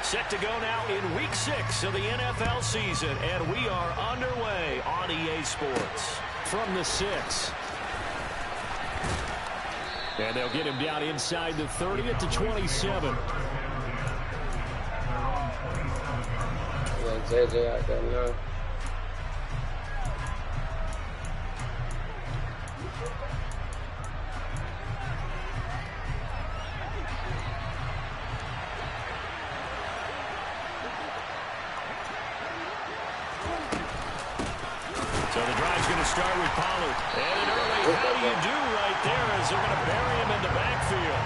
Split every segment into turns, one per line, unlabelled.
Set to go now in Week 6 of the NFL season, and we are underway on EA Sports. From the 6. And they'll get him down inside the 30 at the 27.
JJ out there now.
So the drive's going to start with Pollard. And an early how do you do right there as they're going to bury him in the backfield.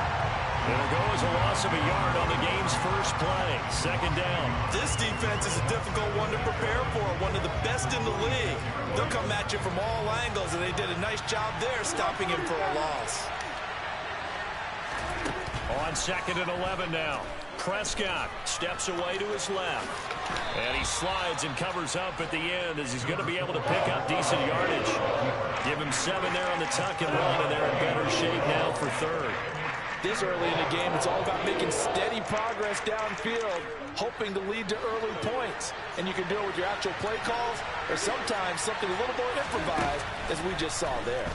It'll go as a loss of a yard on the game's first play. Second down.
This defense is a difficult one to prepare for, one of the best in the league. They'll come at you from all angles, and they did a nice job there stopping him for a loss.
On 2nd and 11 now. Prescott steps away to his left. And he slides and covers up at the end as he's going to be able to pick up decent yardage. Give him 7 there on the tuck and run, and they're in better shape now for third.
This early in the game, it's all about making steady progress downfield, hoping to lead to early points. And you can do it with your actual play calls or sometimes something a little more improvised, as we just saw there.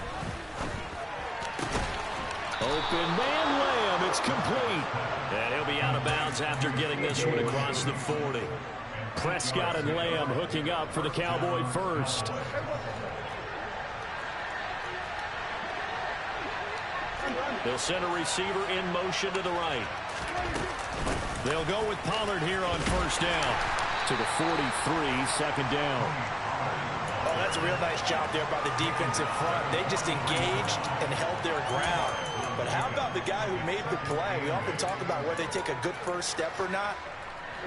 Open man Lamb, it's complete. And he'll be out of bounds after getting this one across the 40. Prescott and Lamb hooking up for the Cowboy first. They'll send a receiver in motion to the right. They'll go with Pollard here on first down. To the 43, second down.
Oh, that's a real nice job there by the defense in front. They just engaged and held their ground. But how about the guy who made the play? We often talk about whether they take a good first step or not.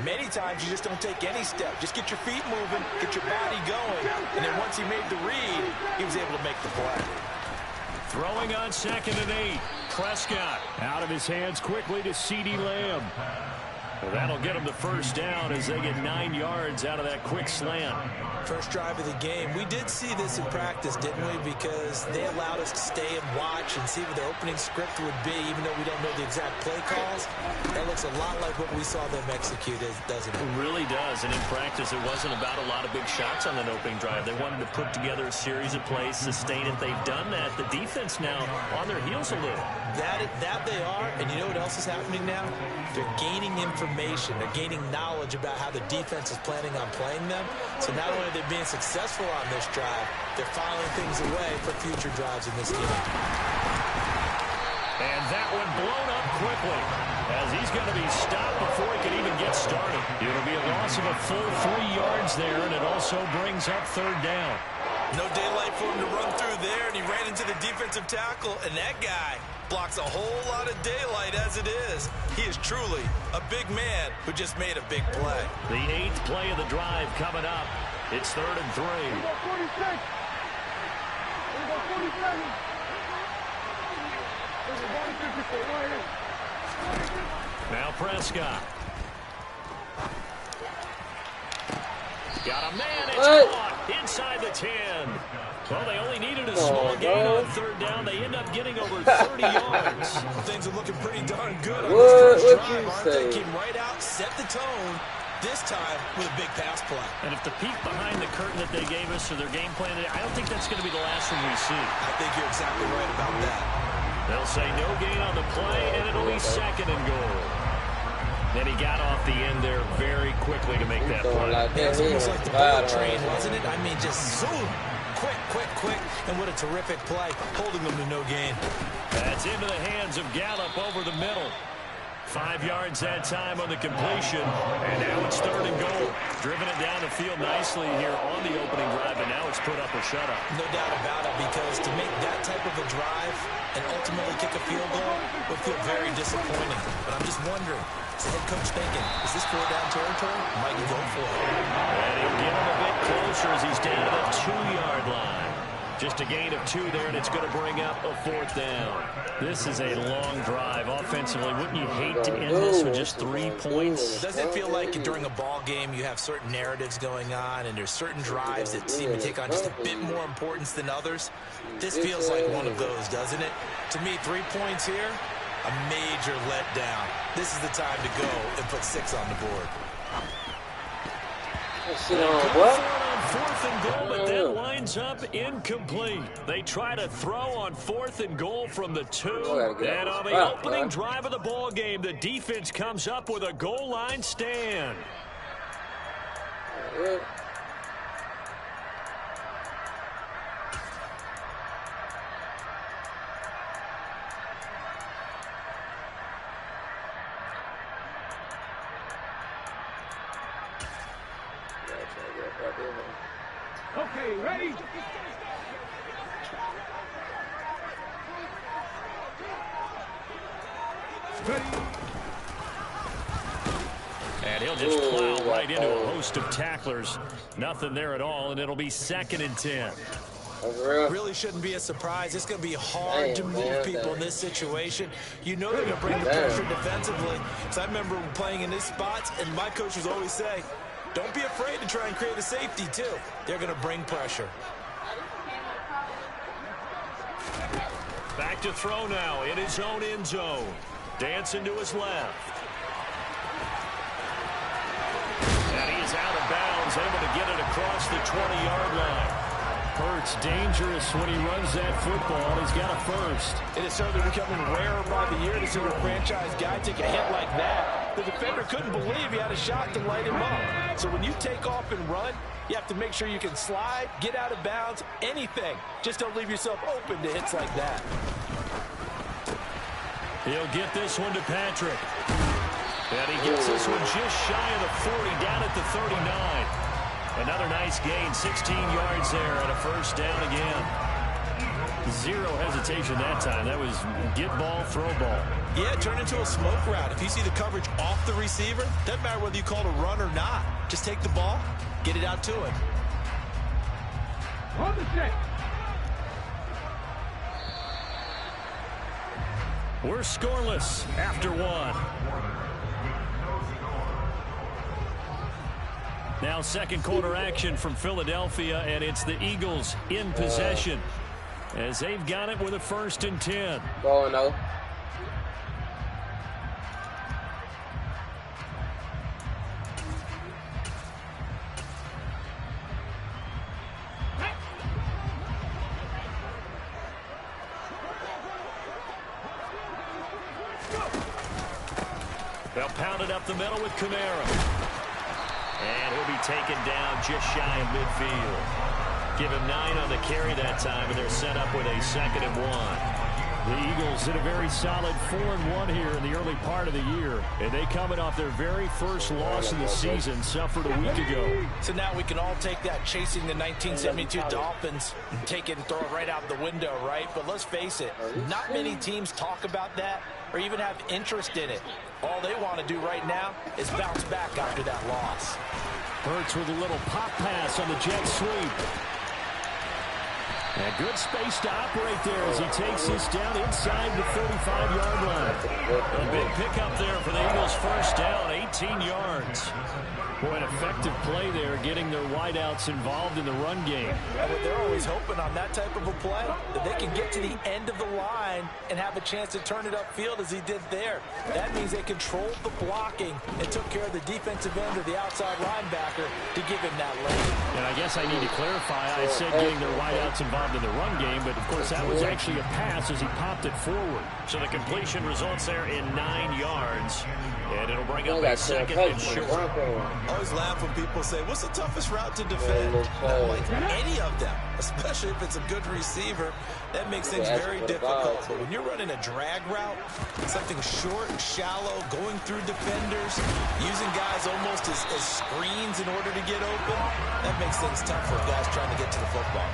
Many times you just don't take any step. Just get your feet moving, get your body going. And then once he made the read, he was able to make the play.
Throwing on 2nd and 8. Prescott out of his hands quickly to CeeDee Lamb. Well, that'll get him the first down as they get 9 yards out of that quick slant.
First drive of the game. We did see this in practice, didn't we? Because they allowed us to stay and watch and see what their opening script would be, even though we don't know the exact play calls. That looks a lot like what we saw them execute, doesn't it?
It really does. And in practice, it wasn't about a lot of big shots on that opening drive. They wanted to put together a series of plays, sustain it. They've done that. The defense now on their heels a little.
That they are. And you know what else is happening now? They're gaining information. They're gaining knowledge about how the defense is planning on playing them. So not only are they being successful on this drive, they're filing things away for future drives in this game.
And that one blown up quickly as he's going to be stopped before he can even get started. It'll be a loss of a full 3 yards there, and it also brings up third down.
No daylight for him to run through there, and he ran into the defensive tackle, and that guy blocks a whole lot of daylight as it is. He is truly a big man who just made a big play.
The 8th play of the drive coming up. It's 3rd and 3. Now Prescott. Got a man, it's caught inside the 10. Well, they only needed a small gain on third down. They end up getting over 30 yards.
Things are looking pretty darn good on this first drive, aren't they? Came right out, set the tone, this time with a big pass play.
And if the peek behind the curtain that they gave us or their game plan, I don't think that's going to be the last one we see.
I think you're exactly right about that.
They'll say no gain on the play, and it'll be 2nd and goal. Then he got off the end there very quickly to make that play.
It was almost like the bullet train, wasn't it? I mean, just zoom. Quick, and what a terrific play, holding them to no gain.
That's into the hands of Gallup over the middle. 5 yards that time on the completion, and now it's 3rd and goal. Driven it down the field nicely here on the opening drive, and now it's put up or shut up.
No doubt about it, because to make that type of a drive and ultimately kick a field goal would feel very disappointing. But I'm just wondering, is the head coach thinking, is this 4-down territory? Might he go for it?
And he'll get him a bit closer as he's down to the 2-yard line. Just a gain of 2 there, and it's going to bring up a 4th down. This is a long drive offensively. Wouldn't you hate to end this with just 3 points?
Doesn't it feel like during a ball game you have certain narratives going on and there's certain drives that seem to take on just a bit more importance than others? This feels like one of those, doesn't it? To me, 3 points here, A major letdown. This is the time to go and put 6 on the board.
What? On 4th and goal, but that winds up incomplete. They try to throw on 4th and goal from the 2. And on the opening drive of the ball game, the defense comes up with a goal line stand.
Okay, ready?
And he'll just plow right into a host of tacklers. Nothing there at all, and it'll be 2nd and 10.
Really shouldn't be a surprise. It's going to be hard to move people in this situation. You know they're going to bring the pressure defensively. So I remember playing in these spots, and my coach would always say, don't be afraid to try and create a safety, too. They're going to bring pressure.
Back to throw now in his own end zone. Dancing to his left. And he is out of bounds, able to get it across the 20-yard line. Hurts dangerous when he runs that football. He's got a first.
It is certainly becoming rarer by the year to see a franchise guy take a hit like that. The defender couldn't believe he had a shot to light him up. So when you take off and run, you have to make sure you can slide, get out of bounds, anything. Just don't leave yourself open to hits like that.
He'll get this one to Patrick. And he gets this one just shy of the 40, down at the 39. Another nice gain, 16 yards there, and a first down again. Zero hesitation that time. That was get ball, throw ball.
Yeah, turn into a smoke route. If you see the coverage off the receiver, doesn't matter whether you call it a run or not. Just take the ball, get it out to him.
On the set.
We're scoreless after 1. Now 2nd quarter action from Philadelphia, and it's the Eagles in possession as they've got it with a 1st and 10.
Oh, no.
They'll pound it up the middle with Kamara. And he'll be taken down just shy of midfield. Give him 9 on the carry that time, and they're set up with a 2nd and 1. The Eagles did a very solid 4-1 here in the early part of the year. And they coming off their very first loss of the season, suffered a week ago.
So now we can all take that chasing the 1972 Dolphins and take it and throw it right out the window, right? But let's face it, not many teams talk about that or even have interest in it. All they want to do right now is bounce back after that loss.
Hurts with a little pop pass on the jet sweep. And good space to operate there as he takes this down inside the 35-yard line. A big pickup there for the Eagles' first down, 18 yards. Boy, an effective play there, getting their wideouts involved in the run game.
And what they're always hoping on that type of a play, that they can get to the end of the line and have a chance to turn it upfield as he did there. That means they controlled the blocking and took care of the defensive end or the outside linebacker to give him that lane.
And I guess I need to clarify, I said getting their wideouts involved in the run game, but of course that was actually a pass as he popped it forward. So the completion results there in 9 yards. And it'll bring up a 2nd and short.
I always laugh when people say, what's the toughest route to defend? Like any of them, especially if it's a good receiver. That makes things very difficult. But when you're running a drag route, something short, shallow, going through defenders, using guys almost as screens in order to get open, that makes things tough for guys trying to get to the football.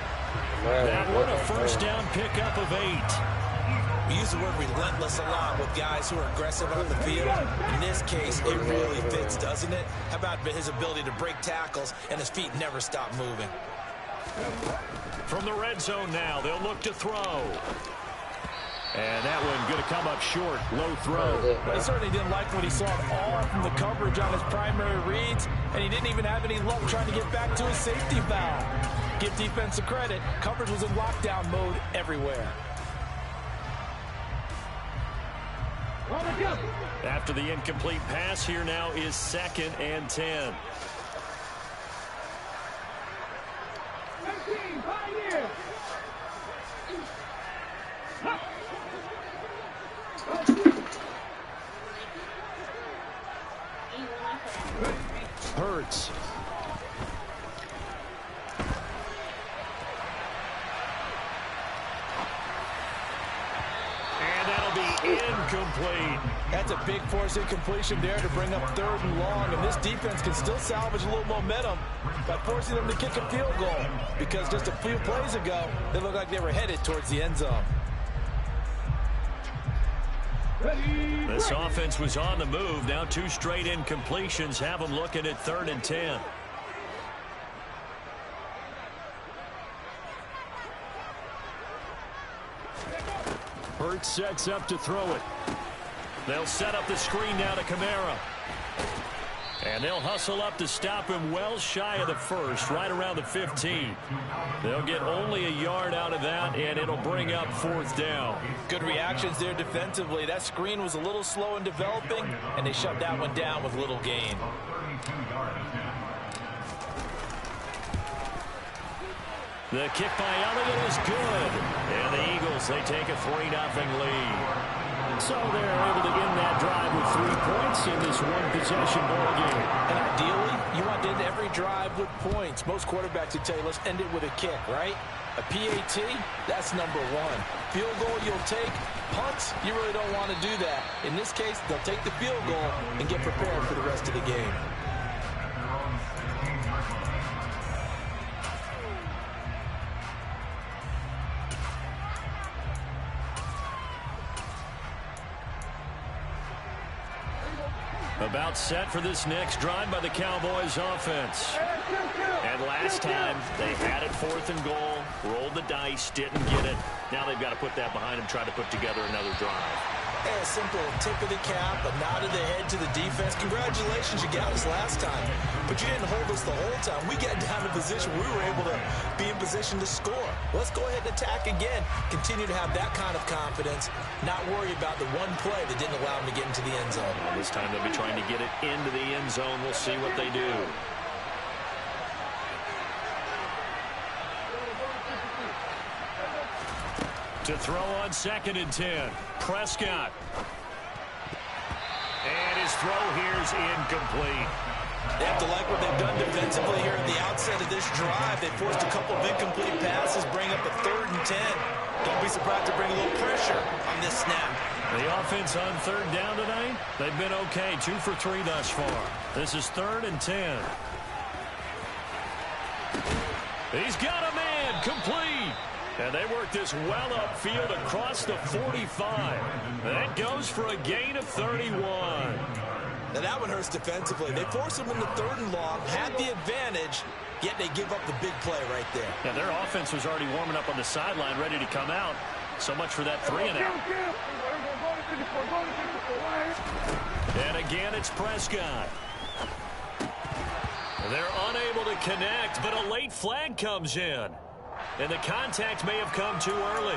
That one a first down pickup of 8.
We use the word relentless a lot with guys who are aggressive on the field. In this case, it really fits, doesn't it? How about his ability to break tackles and his feet never stop moving?
From the red zone now, they'll look to throw. And that one going to come up short, low throw.
But he certainly didn't like what he saw all from the coverage on his primary reads, and he didn't even have any luck trying to get back to his safety valve. Give defense credit, coverage was in lockdown mode everywhere.
On the jump.
After the incomplete pass, here now is 2nd and 10.
13, Pioneer.
Hurts.
And that'll be incomplete.
That's a big force incompletion there to bring up 3rd and long. And this defense can still salvage a little momentum by forcing them to kick a field goal. Because just a few plays ago, they looked like they were headed towards the end zone.
This offense was on the move. Now 2 straight incompletions have them looking at 3rd and 10. Hurts sets up to throw it. They'll set up the screen now to Kamara. And they'll hustle up to stop him well shy of the 1st, right around the 15. They'll get only a yard out of that, and it'll bring up 4th down.
Good reactions there defensively. That screen was a little slow in developing, and they shut that one down with little gain.
The kick by Elliott is good. And the Eagles, they take a 3-0 lead. So they're able to end that drive with 3 points in this one-possession ball game.
And ideally, you want to end every drive with points. Most quarterbacks would tell you, let's end it with a kick, right? A PAT, that's number 1. Field goal you'll take. Punts, you really don't want to do that. In this case, they'll take the field goal and get prepared for the rest of the game.
About set for this next drive by the Cowboys offense. And last time they had it 4th and goal, rolled the dice, didn't get it. Now they've got to put that behind them, try to put together another drive.
A simple tip of the cap, a nod of the head to the defense. Congratulations, you got us last time. But you didn't hold us the whole time. We got down in position. We were able to be in position to score. Let's go ahead and attack again. Continue to have that kind of confidence. Not worry about the one play that didn't allow them to get into the end zone.
This time they'll be trying to get it into the end zone. We'll see what they do. To throw on 2nd and 10. Prescott. And his throw here's incomplete.
They have to like what they've done defensively here at the outset of this drive. They forced a couple of incomplete passes, bring up a 3rd and 10. Don't be surprised to bring a little pressure on this snap.
The offense on 3rd down tonight, they've been okay. 2 for 3 thus far. This is 3rd and 10. He's got a man, complete. And they work this well upfield across the 45. That goes for a gain of 31.
Now that one hurts defensively. They force them into 3rd and long, had the advantage, yet they give up the big play right there.
Yeah, their offense was already warming up on the sideline, ready to come out. So much for that 3-and-out. And again, it's Prescott. They're unable to connect, but a late flag comes in. And the contact may have come too early.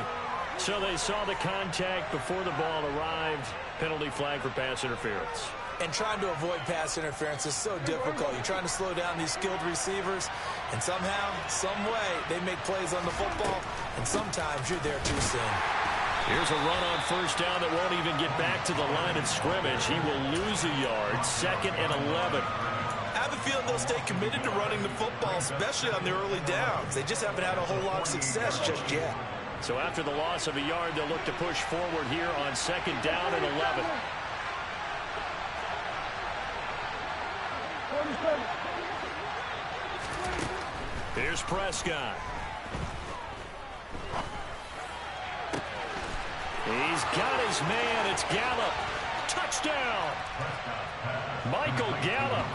So they saw the contact before the ball arrived. Penalty flag for pass interference.
And trying to avoid pass interference is so difficult. You're trying to slow down these skilled receivers, and somehow, some way, they make plays on the football, and sometimes you're there too soon.
Here's a run on 1st down that won't even get back to the line of scrimmage. He will lose a yard. 2nd and 11.
I have a feeling they'll stay committed to running the football, especially on their early downs. They just haven't had a whole lot of success just yet.
So after the loss of a yard, they'll look to push forward here on 2nd down and 11. Here's Prescott. He's got his man. It's Gallup. Touchdown. Michael Gallup.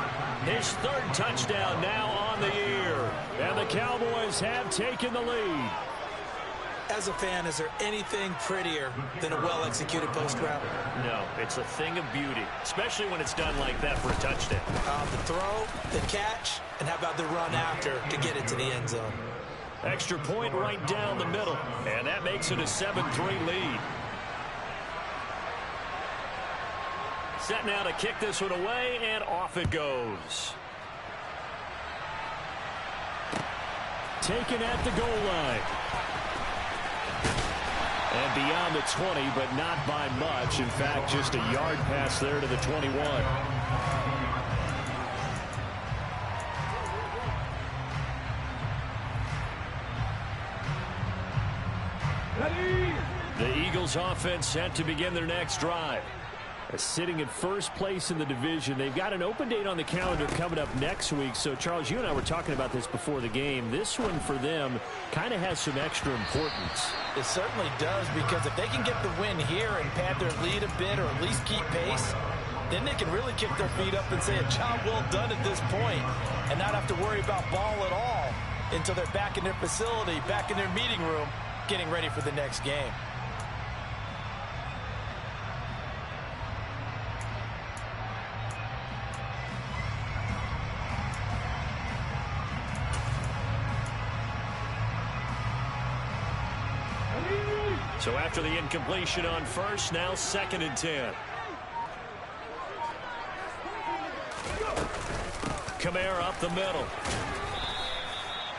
His 3rd touchdown now on the year. And the Cowboys have taken the lead.
As a fan, is there anything prettier than a well-executed post route?
No, it's a thing of beauty, especially when it's done like that for a touchdown.
The throw, the catch, and how about the run after to get it to the end zone?
Extra point right down the middle, and that makes it a 7-3 lead. Set now to kick this one away, and off it goes. Taken at the goal line. And beyond the 20, but not by much. In fact, just a yard pass there to the 21. The Eagles offense set to begin their next drive. Sitting in first place in the division. They've got an open date on the calendar coming up next week. So, Charles, you and I were talking about this before the game. This one for them kind of has some extra importance.
It certainly does, because if they can get the win here and pad their lead a bit or at least keep pace, then they can really kick their feet up and say a job well done at this point and not have to worry about ball at all until they're back in their facility, back in their meeting room, getting ready for the next game.
So after the incompletion on first, now 2nd and 10. Kamara up the middle.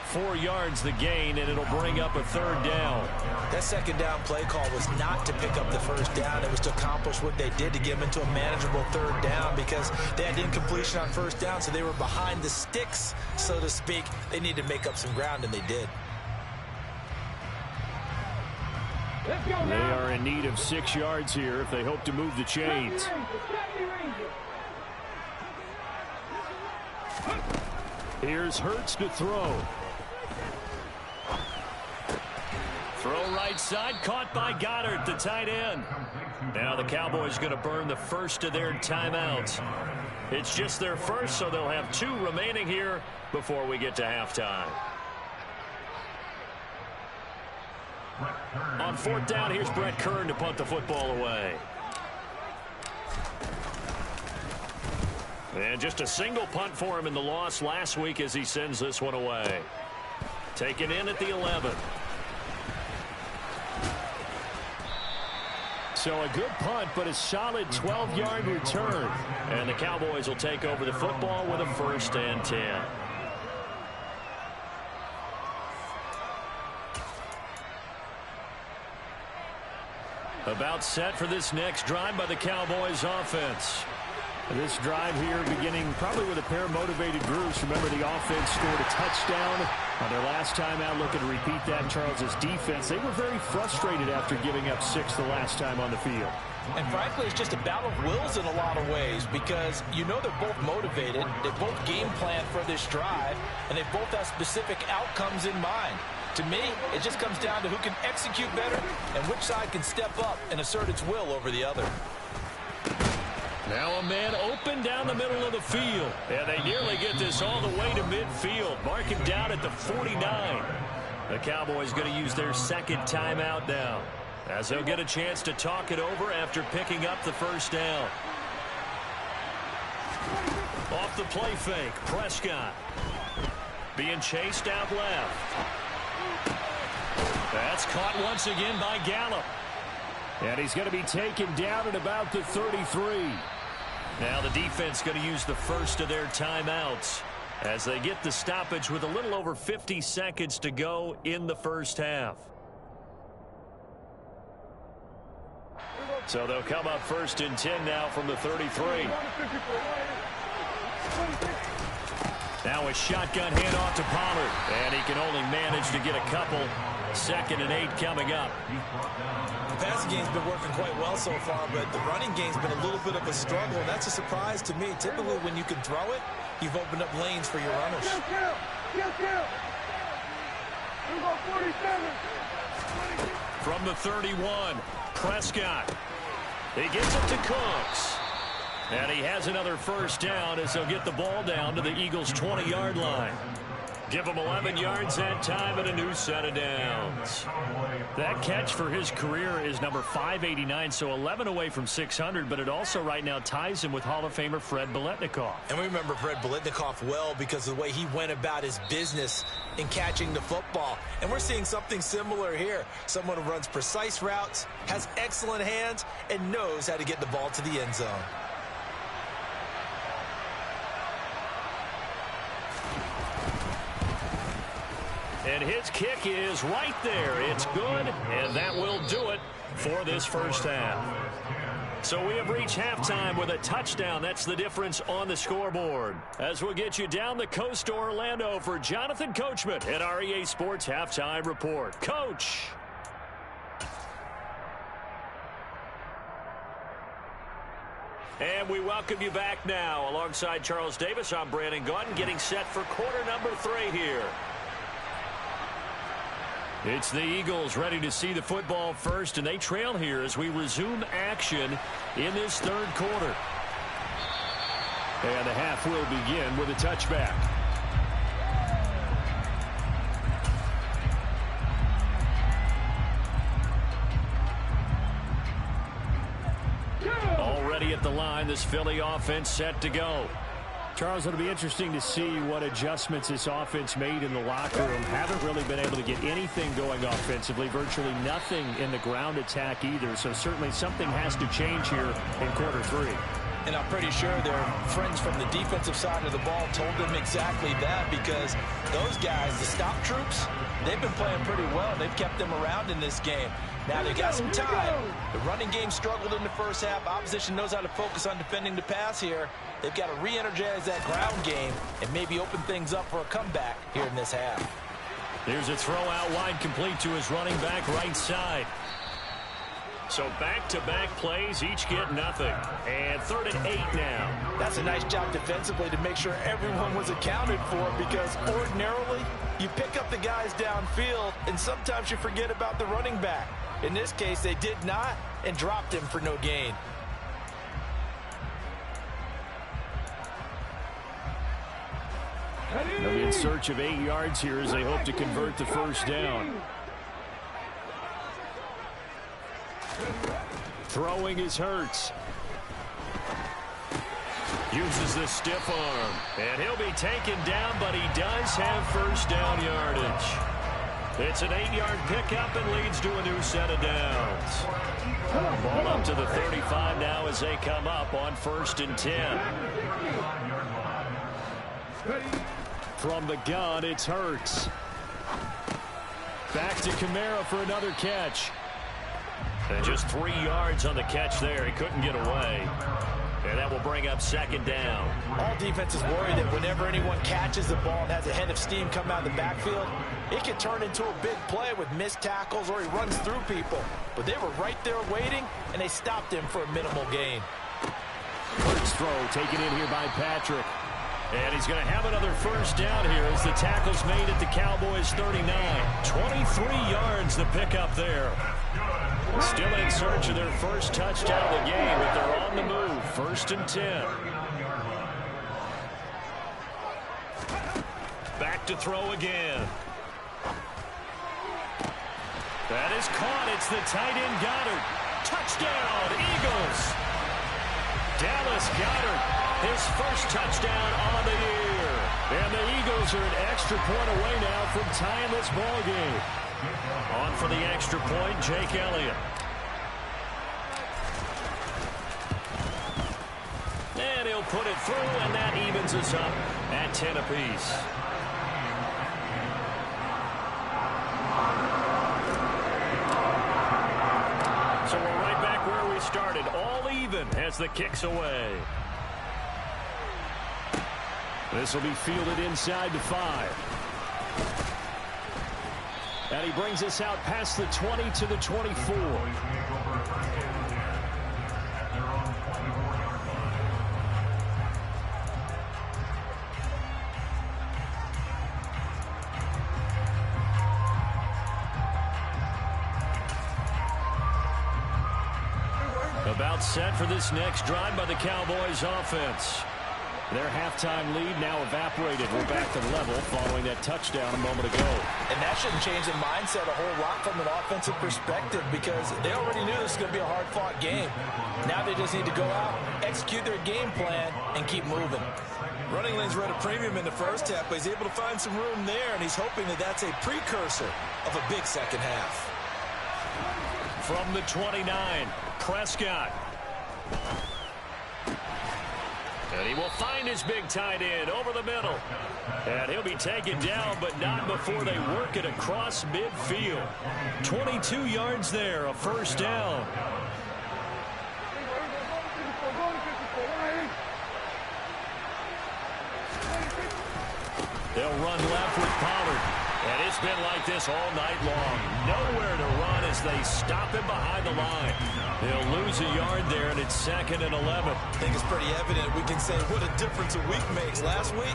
4 yards the gain, and it'll bring up a 3rd down.
That 2nd down play call was not to pick up the 1st down. It was to accomplish what they did, to get them into a manageable 3rd down, because they had incompletion on 1st down, so they were behind the sticks, so to speak. They needed to make up some ground, and they did.
They are in need of 6 yards here if they hope to move the chains. Here's Hurts to throw. Throw right side, caught by Goddard, the tight end. Now the Cowboys going to burn the first of their timeouts. It's just their first, so they'll have 2 remaining here before we get to halftime. On 4th down, here's Brett Kern to punt the football away. And just a single punt for him in the loss last week as he sends this one away. Taken in at the 11. So a good punt, but a solid 12-yard return. And the Cowboys will take over the football with a 1st and 10. About set for this next drive by the Cowboys offense. This drive here beginning probably with a pair of motivated groups. Remember, the offense scored a touchdown on their last time out. Looking to repeat that. Charles's defense, they were very frustrated after giving up 6 the last time on the field.
And frankly, it's just a battle of wills in a lot of ways, because you know they're both motivated, they both game plan for this drive, and they both have specific outcomes in mind. To me, it just comes down to who can execute better and which side can step up and assert its will over the other.
Now a man open down the middle of the field. And they nearly get this all the way to midfield. Mark him down at the 49. The Cowboys going to use their 2nd timeout now, as they'll get a chance to talk it over after picking up the 1st down. Off the play fake, Prescott being chased out left. That's caught once again by Gallup. And he's going to be taken down at about the 33. Now the defense going to use the first of their timeouts as they get the stoppage with a little over 50 seconds to go in the 1st half. So they'll come up 1st and 10 now from the 33. Now a shotgun handoff to Pollard, and he can only manage to get a couple. 2nd and 8 coming up.
The passing game's been working quite well so far, but the running game's been a little bit of a struggle, and that's a surprise to me. Typically, when you can throw it, you've opened up lanes for your runners.
From the 31, Prescott. He gets it to Cooks. And he has another 1st down as they'll get the ball down to the Eagles' 20-yard line. Give him 11 yards that time and a new set of downs. That catch for his career is number 589, so 11 away from 600, but it also right now ties him with Hall of Famer Fred Biletnikoff.
And we remember Fred Biletnikoff well because of the way he went about his business in catching the football. And we're seeing something similar here. Someone who runs precise routes, has excellent hands, and knows how to get the ball to the end zone.
And his kick is right there. It's good, and that will do it for this first half. So we have reached halftime with a touchdown. That's the difference on the scoreboard. As we'll get you down the coast to Orlando for Jonathan Coachman at our EA Sports Halftime Report. Coach. And we welcome you back now. Alongside Charles Davis, I'm Brandon Gaudin, getting set for quarter number 3 here. It's the Eagles ready to see the football first, and they trail here as we resume action in this third quarter. And the half will begin with a touchback. Already at the line, this Philly offense set to go. Charles, it'll be interesting to see what adjustments this offense made in the locker room. Haven't really been able to get anything going offensively, virtually nothing in the ground attack either. So certainly something has to change here in quarter 3.
And I'm pretty sure their friends from the defensive side of the ball told them exactly that, because those guys, the stop troops, they've been playing pretty well. They've kept them around in this game. Now they got some time. The running game struggled in the first half. Opposition knows how to focus on defending the pass here. They've got to re-energize that ground game and maybe open things up for a comeback here in this half.
Here's a throw out wide, complete to his running back right side. So back-to-back plays, each get nothing. And 3rd and 8 now.
That's a nice job defensively to make sure everyone was accounted for, because ordinarily you pick up the guys downfield and sometimes you forget about the running back. In this case, they did not and dropped him for no gain.
They'll be in search of 8 yards here as they hope to convert the first down. Throwing is Hurts. Uses the stiff arm. And he'll be taken down, but he does have first down yardage. It's an 8-yard pickup and leads to a new set of downs. Ball up to the 35 now as they come up on 1st and 10. From the gun, it's Hurts. Back to Kamara for another catch. And just 3 yards on the catch there. He couldn't get away. And that will bring up 2nd down.
All defenses worry that whenever anyone catches the ball and has a head of steam come out of the backfield, it can turn into a big play with missed tackles or he runs through people. But they were right there waiting, and they stopped him for a minimal gain.
Hurts throw taken in here by Patrick. And he's going to have another first down here as the tackle's made at the Cowboys 39. 23 yards the pickup there. Still in search of their first touchdown of the game, but they're on the move. 1st and 10. Back to throw again. That is caught. It's the tight end Goddard. Touchdown, Eagles. Dallas Goddard, his first touchdown on the year. And the Eagles are an extra point away now from tying this ball game. On for the extra point, Jake Elliott. And he'll put it through, and that evens us up at 10 apiece. So we're right back where we started, all even as the kick's away. This will be fielded inside the 5. And he brings us out past the 20 to the 24. About set for this next drive by the Cowboys offense. Their halftime lead now evaporated. We're back to level following that touchdown a moment ago.
And that shouldn't change the mindset a whole lot from an offensive perspective, because they already knew this was going to be a hard-fought game. Now they just need to go out, execute their game plan, and keep moving. Running lanes were at a premium in the first half, but he's able to find some room there, and he's hoping that that's a precursor of a big second half.
From the 29, Prescott. And he will find his big tight end over the middle. And he'll be taken down, but not before they work it across midfield. 22 yards there, a first down. They'll run left with Pollard. And it's been like this all night long. Nowhere to run as they stop him behind the line. They'll lose a yard there, and it's 2nd and 11.
I think it's pretty evident. We can say what a difference a week makes. Last week,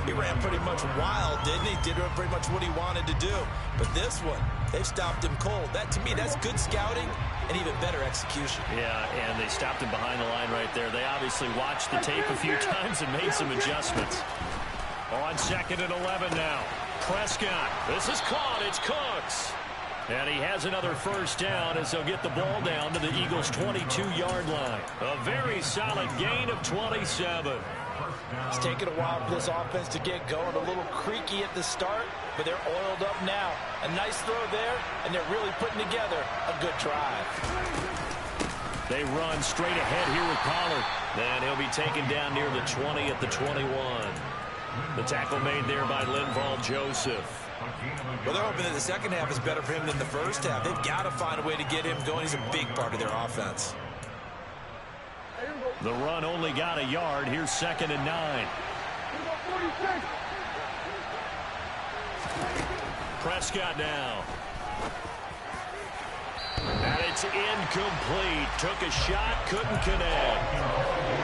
he ran pretty much wild, didn't he? Did pretty much what he wanted to do. But this one, they've stopped him cold. That, to me, that's good scouting and even better execution.
Yeah, and they stopped him behind the line right there. They obviously watched the tape a few times and made some adjustments. On 2nd and 11 now. Prescott. This is caught. It's Cooks. And he has another first down as they'll get the ball down to the Eagles' 22-yard line. A very solid gain of 27.
It's taken a while for this offense to get going. A little creaky at the start, but they're oiled up now. A nice throw there, and they're really putting together a good drive.
They run straight ahead here with Pollard. Then he'll be taken down near the 20 at the 21. The tackle made there by Linval Joseph.
Well, they're hoping that the second half is better for him than the first half. They've got to find a way to get him going. He's a big part of their offense.
The run only got a yard. Here's 2nd and 9. Prescott now. And it's incomplete. Took a shot, couldn't connect.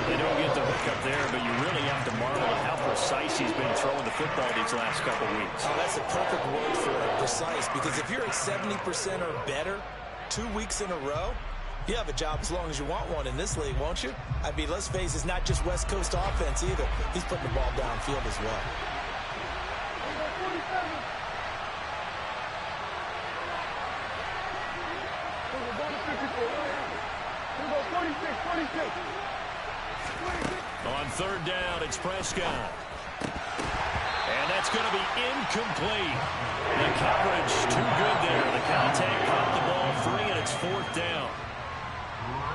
They don't get the hook up there, but you really have to marvel at how precise he's been throwing the football these last couple weeks.
Oh, that's a perfect word for it, precise, because if you're at 70% or better 2 weeks in a row, you have a job as long as you want one in this league, won't you? I mean, let's face it, it's not just West Coast offense either. He's putting the ball downfield as well.
On 3rd down, it's Prescott. And that's going to be incomplete. The coverage too good there. The contact caught the ball free, and it's 4th down.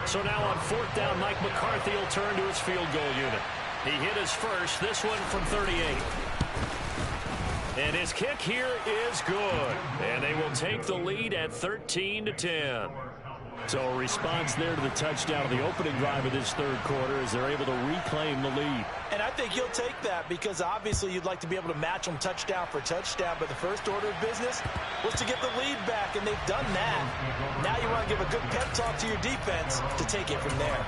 So now on 4th down, Mike McCarthy will turn to his field goal unit. He hit his first, this one from 38. And his kick here is good. And they will take the lead at 13-10. So a response there to the touchdown of the opening drive of this 3rd quarter as they're able to reclaim the lead.
And I think you'll take that because obviously you'd like to be able to match them touchdown for touchdown, but the first order of business was to get the lead back, and they've done that. Now you want to give a good pep talk to your defense to take it from there.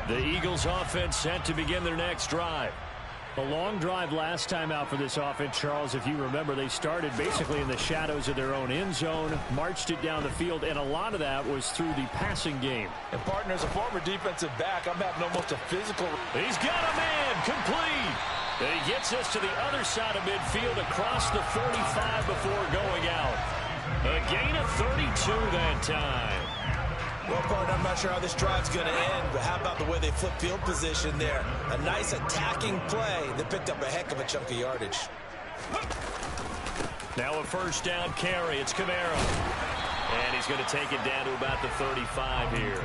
The Eagles offense set to begin their next drive. A long drive last time out for this offense, Charles. If you remember, they started basically in the shadows of their own end zone, marched it down the field, and a lot of that was through the passing game.
And partner, as a former defensive back, I'm having almost a physical.
He's got a man complete. And he gets us to the other side of midfield across the 45 before going out. A gain of 32 that time.
Well, partner, I'm not sure how this drive's going to end, but how about the way they flip field position there? A nice attacking play that picked up a heck of a chunk of yardage.
Now a first down carry. It's Camara. And he's going to take it down to about the 35 here.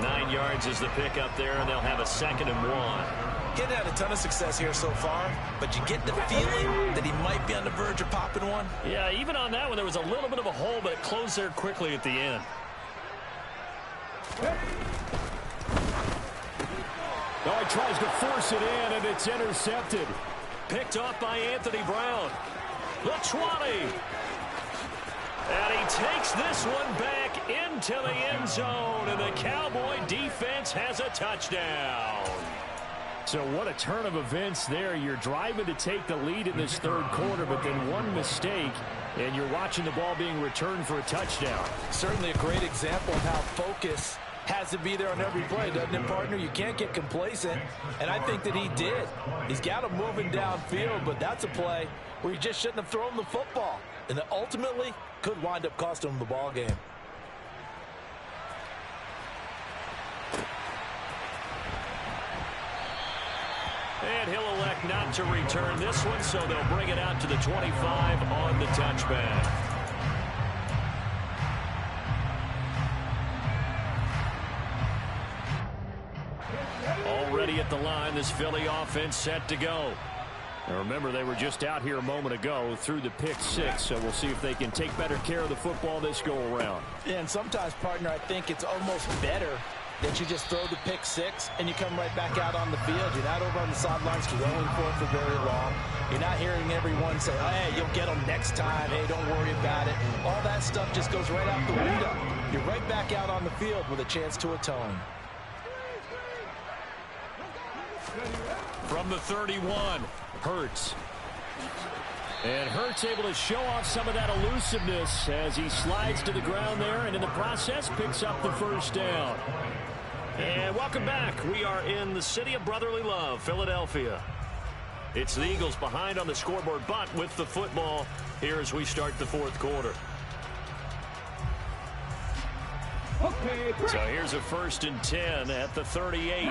9 yards is the pickup there, and they'll have a 2nd and 1.
Getting had a ton of success here so far, but you get the feeling that he might be on the verge of popping one.
Yeah, even on that one, there was a little bit of a hole, but it closed there quickly at the end. Oh, he tries to force it in, and it's intercepted. Picked off by Anthony Brown. The 20. And he takes this one back into the end zone, and the Cowboy defense has a touchdown. So what a turn of events there. You're driving to take the lead in this 3rd quarter, but then one mistake, and you're watching the ball being returned for a touchdown.
Certainly a great example of how focus has to be there on every play, doesn't it, partner? You can't get complacent, and I think that he did. He's got him moving downfield, but that's a play where you just shouldn't have thrown the football, and that ultimately could wind up costing him the ball game.
And he'll elect not to return this one, so they'll bring it out to the 25 on the touchback. Already at the line, this Philly offense set to go. And remember, they were just out here a moment ago through the pick six, so we'll see if they can take better care of the football this go-around.
Yeah, and sometimes, partner, I think it's almost better that you just throw the pick six and you come right back out on the field. You're not over on the sidelines throwing for very long. You're not hearing everyone say, oh, hey, you'll get them next time. Hey, don't worry about it. All that stuff just goes right out the window. You're right back out on the field with a chance to atone.
From the 31, Hurts. And Hurts able to show off some of that elusiveness as he slides to the ground there, and in the process picks up the first down. And welcome back. We are in the city of brotherly love, Philadelphia. It's the Eagles behind on the scoreboard, but with the football here as we start the fourth quarter.
Okay,
so here's a 1st and 10 at the 38.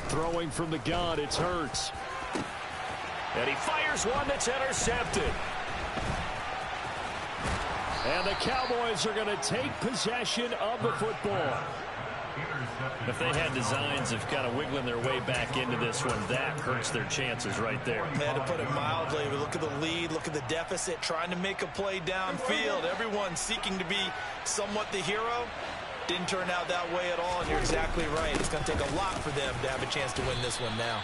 Throwing from the gun, it's Hurts. And he fires one that's intercepted. And the Cowboys are going to take possession of the football. If they had designs of kind of wiggling their way back into this one, that hurts their chances right there.
Yeah, to put it mildly, we look at the lead, look at the deficit, trying to make a play downfield. Everyone seeking to be somewhat the hero. Didn't turn out that way at all, and you're exactly right. It's going to take a lot for them to have a chance to win this one now.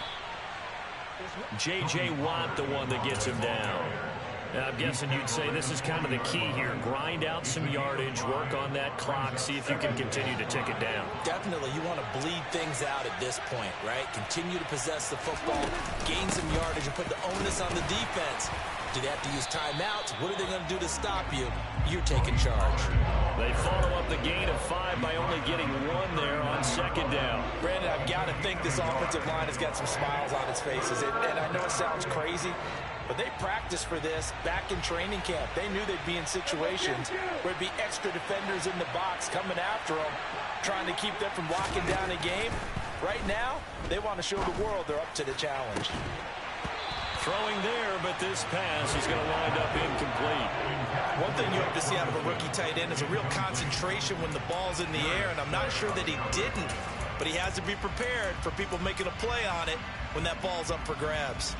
J.J. Watt, the one that gets him down. Now, I'm guessing you'd say this is kind of the key here. Grind out some yardage, work on that clock, see if you can continue to tick it down.
Definitely, you want to bleed things out at this point, right? Continue to possess the football, gain some yardage, and put the onus on the defense. Do they have to use timeouts? What are they going to do to stop you? You're taking charge.
They follow up the gain of 5 by only getting 1 there on 2nd down.
Brandon, I've got to think this offensive line has got some smiles on its faces. And I know it sounds crazy, but they practiced for this back in training camp. They knew they'd be in situations where there'd be extra defenders in the box coming after them, trying to keep them from locking down a game. Right now, they want to show the world they're up to the challenge.
Throwing there, but this pass is going to wind up incomplete.
One thing you have to see out of a rookie tight end is a real concentration when the ball's in the air, and I'm not sure that he didn't, but he has to be prepared for people making a play on it when that ball's up for grabs.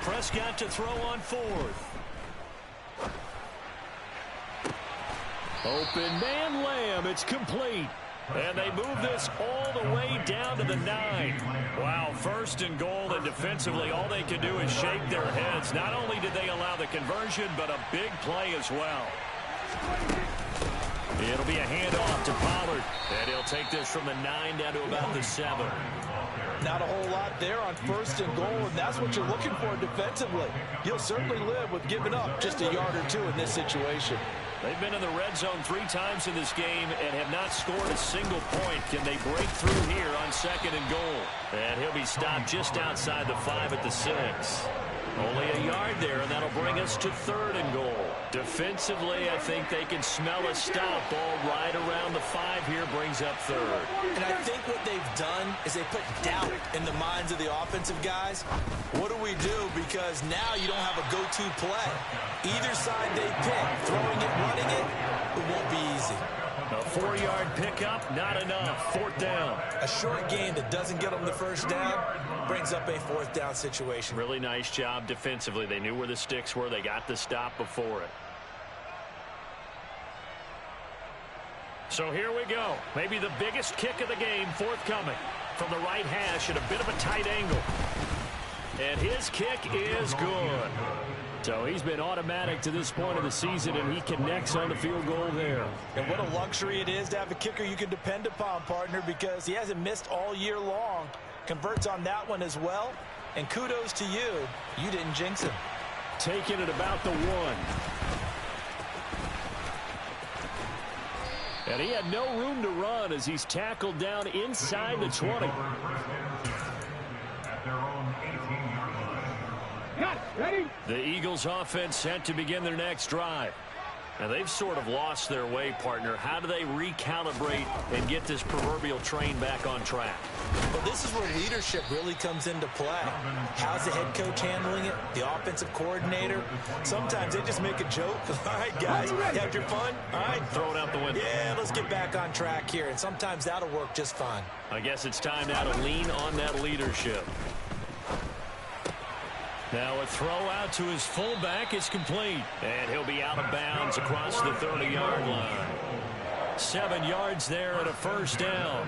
Prescott to throw on 4th. Open man Lamb. It's complete. And they move this all the way down to the 9. Wow, 1st and goal, and defensively all they can do is shake their heads. Not only did they allow the conversion, but a big play as well. It'll be a handoff to Pollard. And he'll take this from the 9 down to about the 7.
Not a whole lot there on 1st and goal, and that's what you're looking for defensively. You'll certainly live with giving up just a yard or 2 in this situation.
They've been in the red zone 3 times in this game and have not scored a single point. Can they break through here on 2nd and goal? And he'll be stopped just outside the 5 at the 6. Only a yard there, and that'll bring us to 3rd and goal. Defensively, I think they can smell a stop. Ball right around the 5 here brings up 3rd.
And I think what they've done is they put doubt in the minds of the offensive guys. What do we do? Because now you don't have a go-to play. Either side they pick, throwing it, running it, it won't be easy.
A 4-yard pickup, not enough. 4th down.
A short gain that doesn't get them the 1st down brings up a 4th down situation.
Really nice job defensively. They knew where the sticks were. They got the stop before it. So here we go. Maybe the biggest kick of the game forthcoming from the right hash at a bit of a tight angle. And his kick is good. So he's been automatic to this point of the season, and he connects on the field goal there.
And what a luxury it is to have a kicker you can depend upon, partner, because he hasn't missed all year long. Converts on that one as well. And kudos to you. You didn't jinx him.
Taking it about the 1. And he had no room to run as he's tackled down inside the 20.
Ready?
The Eagles offense set to begin their next drive. Now, they've sort of lost their way, partner. How do they recalibrate and get this proverbial train back on track?
Well, this is where leadership really comes into play. How's the head coach handling it? The offensive coordinator? Sometimes they just make a joke. All right, guys, you had your fun? All right,
throw it out the window.
Yeah, let's get back on track here. And sometimes that'll work just fine.
I guess it's time now to lean on that leadership. Now a throw out to his fullback is complete. And he'll be out of bounds across the 30-yard line. 7 yards there and a first down.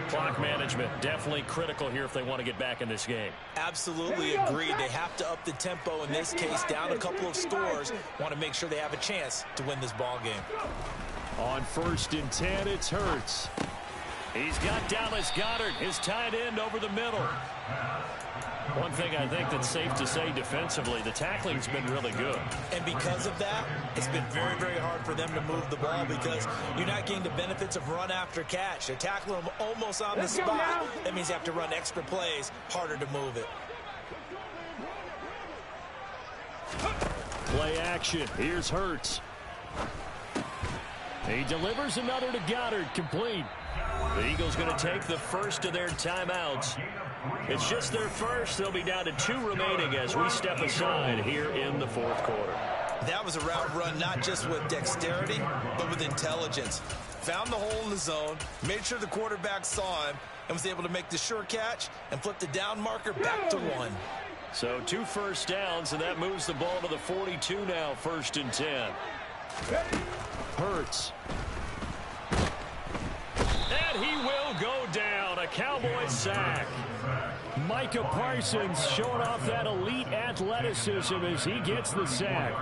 Clock management definitely critical here if they want to get back in this game.
Absolutely agreed. They have to up the tempo in this case, down a couple of scores. Want to make sure they have a chance to win this ball game.
On 1st and 10, it's Hurts. He's got Dallas Goedert, his tight end, over the middle. One thing I think that's safe to say defensively, the tackling's been really good.
And because of that, it's been very, very hard for them to move the ball because you're not getting the benefits of run after catch. They're tackling them almost on the spot. That means you have to run extra plays, harder to move it.
Play action. Here's Hurts. He delivers another to Goddard, complete. The Eagles going to take the first of their timeouts. It's just their first. They'll be down to 2 remaining as we step aside here in the 4th quarter.
That was a route run not just with dexterity, but with intelligence. Found the hole in the zone, made sure the quarterback saw him, and was able to make the sure catch and flip the down marker back to 1.
So 2 first downs, and that moves the ball to the 42 now, 1st and 10. Hurts. And he will go down. A Cowboys sack. Micah Parsons showing off that elite athleticism as he gets the sack.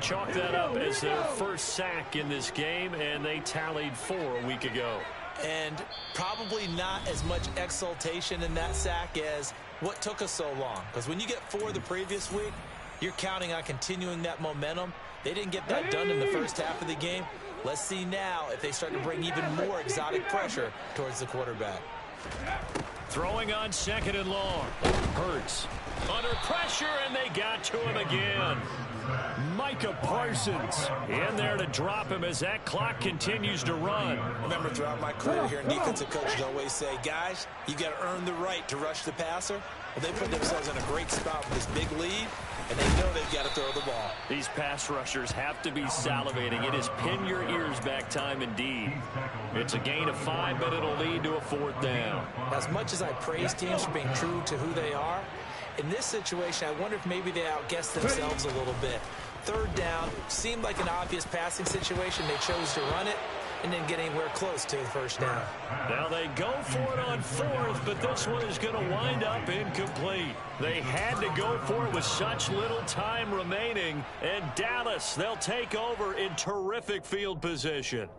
Chalk that up as their first sack in this game, and they tallied 4 a week ago.
And probably not as much exultation in that sack as what took us so long. Because when you get 4 the previous week, you're counting on continuing that momentum. They didn't get that done in the first half of the game. Let's see now if they start to bring even more exotic pressure towards the quarterback.
Throwing on 2nd and long. Hurts. Under pressure, and they got to him again. Micah Parsons in there to drop him as that clock continues to run.
Remember, throughout my career here in defensive coaches always say, guys, you got to earn the right to rush the passer. Well, they put themselves in a great spot with this big lead, and they know they've got to throw the ball.
These pass rushers have to be salivating. It is pin your ears back time indeed. It's a gain of 5, but it'll lead to a 4th down.
As much as I praise teams for being true to who they are, in this situation, I wonder if maybe they outguessed themselves a little bit. 3rd down seemed like an obvious passing situation. They chose to run it and didn't get anywhere close to the 1st down.
Now they go for it on 4th, but this one is going to wind up incomplete. They had to go for it with such little time remaining, and Dallas, they'll take over in terrific field position.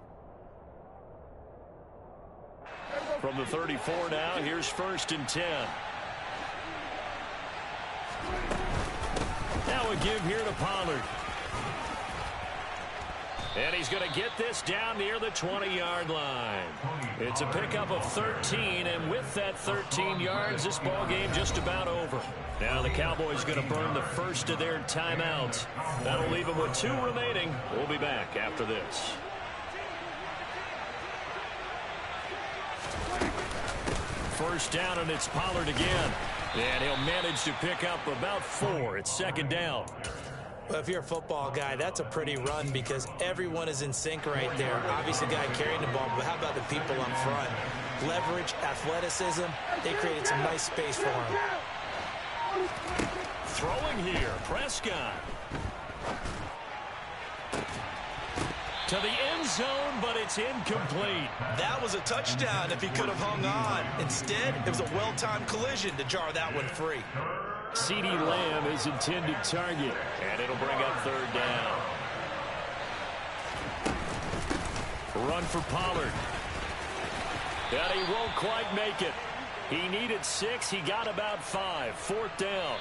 From the 34 now, here's 1st and 10. Now a give here to Pollard. And he's going to get this down near the 20-yard line. It's a pickup of 13, and with that 13 yards, this ball game just about over. Now the Cowboys going to burn the first of their timeouts. That'll leave them with 2 remaining. We'll be back after this. First down, and it's Pollard again. And he'll manage to pick up about 4. It's 2nd down.
Well, if you're a football guy, that's a pretty run because everyone is in sync right there. Obviously, the guy carrying the ball, but how about the people up front? Leverage, athleticism, they created some nice space for him.
Throwing here, Prescott. To the end zone, but it's incomplete.
That was a touchdown if he could have hung on. Instead, it was a well-timed collision to jar that one free.
CeeDee Lamb is intended target, and it'll bring up 3rd down. Run for Pollard. And he won't quite make it. He needed 6. He got about 5. 4th down.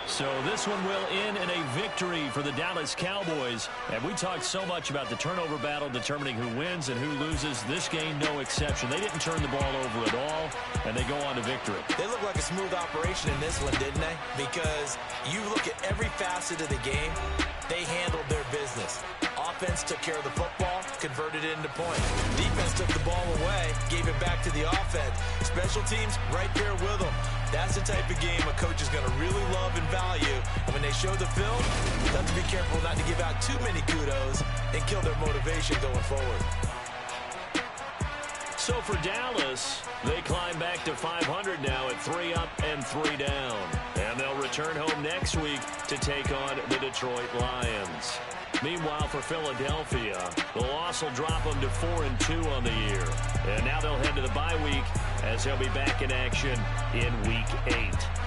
So this one will end in a victory for the Dallas Cowboys. And we talked so much about the turnover battle determining who wins and who loses. This game, no exception. They didn't turn the ball over at all, and they go on to victory.
They look like a smooth operation in this one, didn't they? Because you look at every facet of the game, they handled their business. Offense took care of the football, converted it into points. Defense took the ball away, gave it back to the offense. Special teams right there with them. That's the type of game a coach is going to really love and value. And when they show the film, they have to be careful not to give out too many kudos and kill their motivation going forward.
So for Dallas, they climb back to 500 now at 3 up and 3 down. And they'll return home next week to take on the Detroit Lions. Meanwhile, for Philadelphia, the loss will drop them to 4-2 on the year. And now they'll head to the bye week as they'll be back in action in Week 8.